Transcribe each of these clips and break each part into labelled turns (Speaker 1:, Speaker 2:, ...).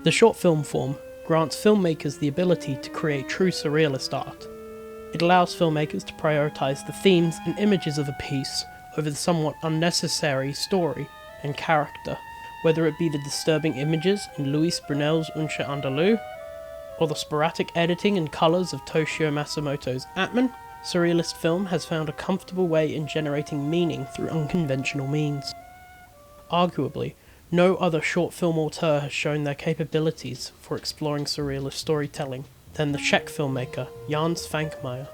Speaker 1: The short film form grants filmmakers the ability to create true surrealist art. It allows filmmakers to prioritise the themes and images of a piece over the somewhat unnecessary story and character, whether it be the disturbing images in Luis Brunel's Uncha Andalou, or the sporadic editing and colours of Toshio Matsumoto's Atman. Surrealist film has found a comfortable way in generating meaning through unconventional means. Arguably, no other short film auteur has shown their capabilities for exploring surrealist storytelling than the Czech filmmaker Jan Svankmajer.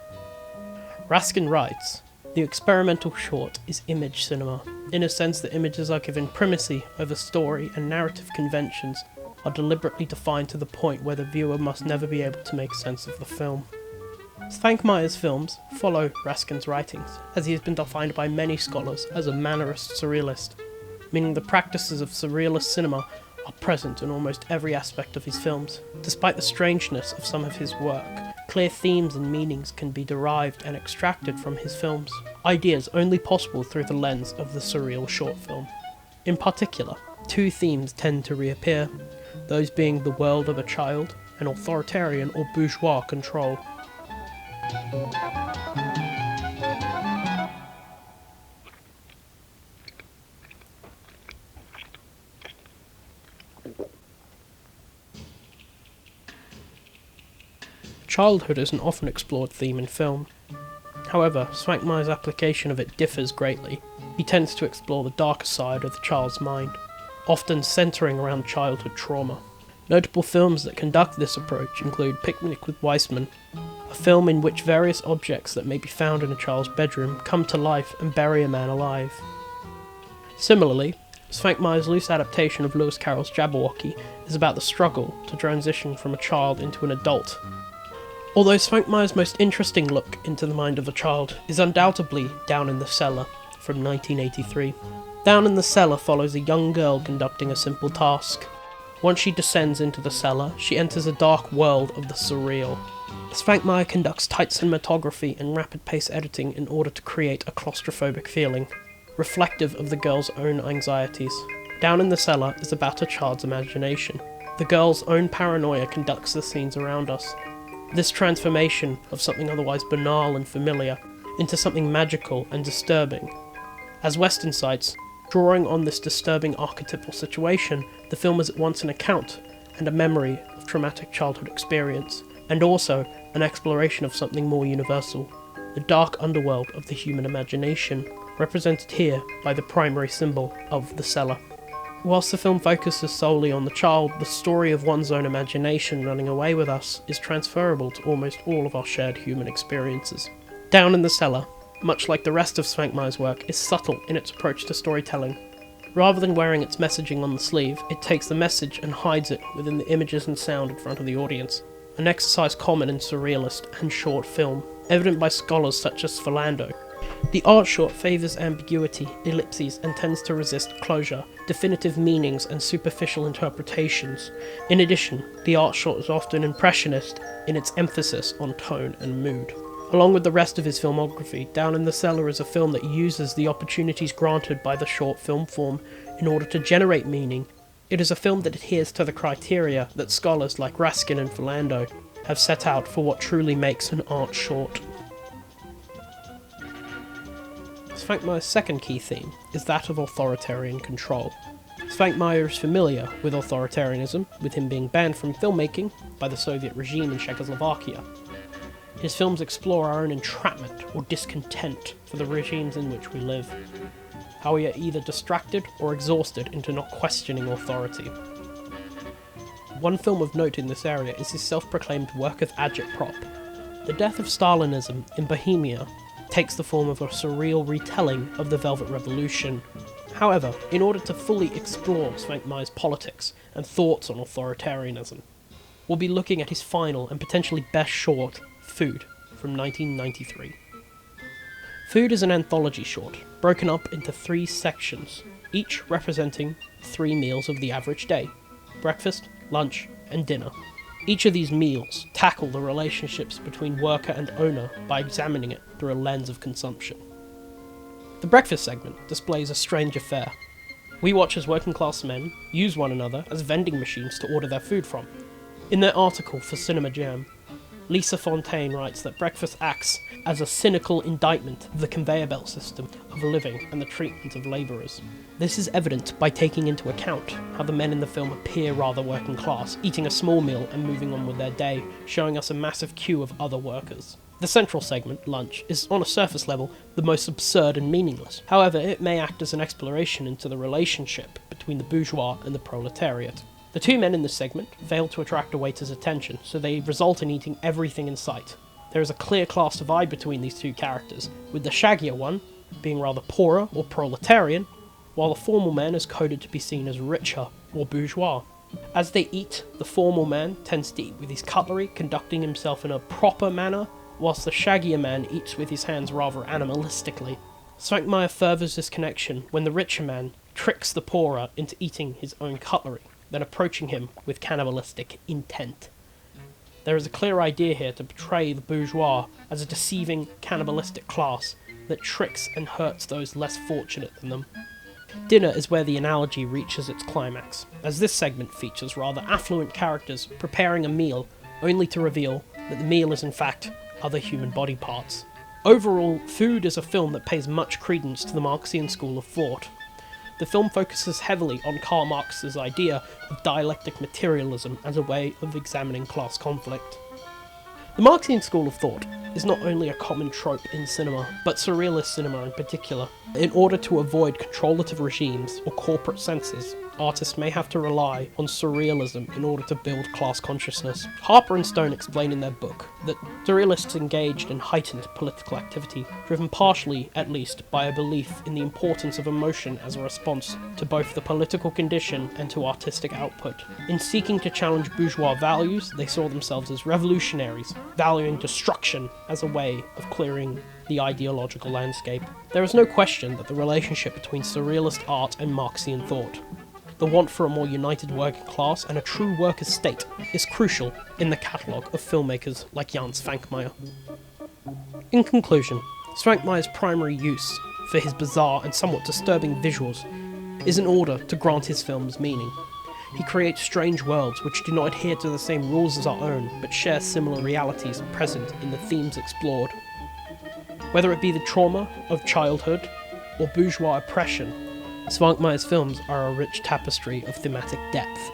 Speaker 1: Raskin writes, "The experimental short is image cinema, in a sense that images are given primacy over story and narrative conventions are deliberately defined to the point where the viewer must never be able to make sense of the film." Svankmajer's films follow Raskin's writings, as he has been defined by many scholars as a mannerist surrealist, meaning the practices of surrealist cinema are present in almost every aspect of his films. Despite the strangeness of some of his work, clear themes and meanings can be derived and extracted from his films, ideas only possible through the lens of the surreal short film. In particular, two themes tend to reappear, those being the world of a child and authoritarian or bourgeois control. Childhood is an often explored theme in film. However, Svankmajer's application of it differs greatly. He tends to explore the darker side of the child's mind, often centering around childhood trauma. Notable films that conduct this approach include Picnic with Weissman, a film in which various objects that may be found in a child's bedroom come to life and bury a man alive. Similarly, Svankmajer's loose adaptation of Lewis Carroll's Jabberwocky is about the struggle to transition from a child into an adult. Although Svankmajer's most interesting look into the mind of a child is undoubtedly Down in the Cellar from 1983. Down in the Cellar follows a young girl conducting a simple task. Once she descends into the cellar, she enters a dark world of the surreal. Svankmajer conducts tight cinematography and rapid-pace editing in order to create a claustrophobic feeling, reflective of the girl's own anxieties. Down in the Cellar is about a child's imagination. The girl's own paranoia conducts the scenes around us. This transformation of something otherwise banal and familiar into something magical and disturbing. As Western cites, drawing on this disturbing archetypal situation, the film is at once an account and a memory of traumatic childhood experience, and also an exploration of something more universal, the dark underworld of the human imagination, represented here by the primary symbol of the cellar. Whilst the film focuses solely on the child, the story of one's own imagination running away with us is transferable to almost all of our shared human experiences. Down in the Cellar, much like the rest of Svankmajer's work, is subtle in its approach to storytelling. Rather than wearing its messaging on the sleeve, it takes the message and hides it within the images and sound in front of the audience, an exercise common in surrealist and short film, evident by scholars such as Philando. The art short favours ambiguity, ellipses, and tends to resist closure, definitive meanings, and superficial interpretations. In addition, the art short is often impressionist in its emphasis on tone and mood. Along with the rest of his filmography, Down in the Cellar is a film that uses the opportunities granted by the short film form in order to generate meaning. It is a film that adheres to the criteria that scholars like Raskin and Philando have set out for what truly makes an art short. Svankmajer's second key theme is that of authoritarian control. Svankmajer is familiar with authoritarianism, with him being banned from filmmaking by the Soviet regime in Czechoslovakia. His films explore our own entrapment or discontent for the regimes in which we live, how we are either distracted or exhausted into not questioning authority. One film of note in this area is his self-proclaimed work of agitprop. The Death of Stalinism in Bohemia takes the form of a surreal retelling of the Velvet Revolution. However, in order to fully explore Svankmajer's politics and thoughts on authoritarianism, we'll be looking at his final and potentially best short, Food, from 1993. Food is an anthology short, broken up into 3 sections, each representing 3 meals of the average day: breakfast, lunch, and dinner. Each of these meals tackle the relationships between worker and owner by examining it through a lens of consumption. The breakfast segment displays a strange affair. We watch as working class men use one another as vending machines to order their food from. In their article for Cinema Jam, Lisa Fontaine writes that breakfast acts as a cynical indictment of the conveyor belt system of living and the treatment of labourers. This is evident by taking into account how the men in the film appear rather working class, eating a small meal and moving on with their day, showing us a massive queue of other workers. The central segment, lunch, is on a surface level the most absurd and meaningless. However, it may act as an exploration into the relationship between the bourgeois and the proletariat. The two men in this segment fail to attract a waiter's attention, so they result in eating everything in sight. There is a clear class divide between these two characters, with the shaggier one being rather poorer or proletarian, while the formal man is coded to be seen as richer or bourgeois. As they eat, the formal man tends to eat with his cutlery, conducting himself in a proper manner, whilst the shaggier man eats with his hands rather animalistically. Svankmajer furthers this connection when the richer man tricks the poorer into eating his own cutlery, then approaching him with cannibalistic intent. There is a clear idea here to portray the bourgeois as a deceiving, cannibalistic class that tricks and hurts those less fortunate than them. Dinner is where the analogy reaches its climax, as this segment features rather affluent characters preparing a meal only to reveal that the meal is in fact other human body parts. Overall, Food is a film that pays much credence to the Marxian school of thought. The film focuses heavily on Karl Marx's idea of dialectic materialism as a way of examining class conflict. The Marxian school of thought is not only a common trope in cinema, but surrealist cinema in particular. In order to avoid controlative regimes or corporate senses, artists may have to rely on surrealism in order to build class consciousness. Harper and Stone explain in their book that surrealists engaged in heightened political activity, driven partially, at least, by a belief in the importance of emotion as a response to both the political condition and to artistic output. In seeking to challenge bourgeois values, they saw themselves as revolutionaries, valuing destruction as a way of clearing the ideological landscape. There is no question that the relationship between surrealist art and Marxian thought, the want for a more united working class and a true workers' state, is crucial in the catalogue of filmmakers like Jan Svankmajer. In conclusion, Svankmajer's primary use for his bizarre and somewhat disturbing visuals is in order to grant his films meaning. He creates strange worlds which do not adhere to the same rules as our own, but share similar realities present in the themes explored. Whether it be the trauma of childhood or bourgeois oppression, Svankmajer's films are a rich tapestry of thematic depth.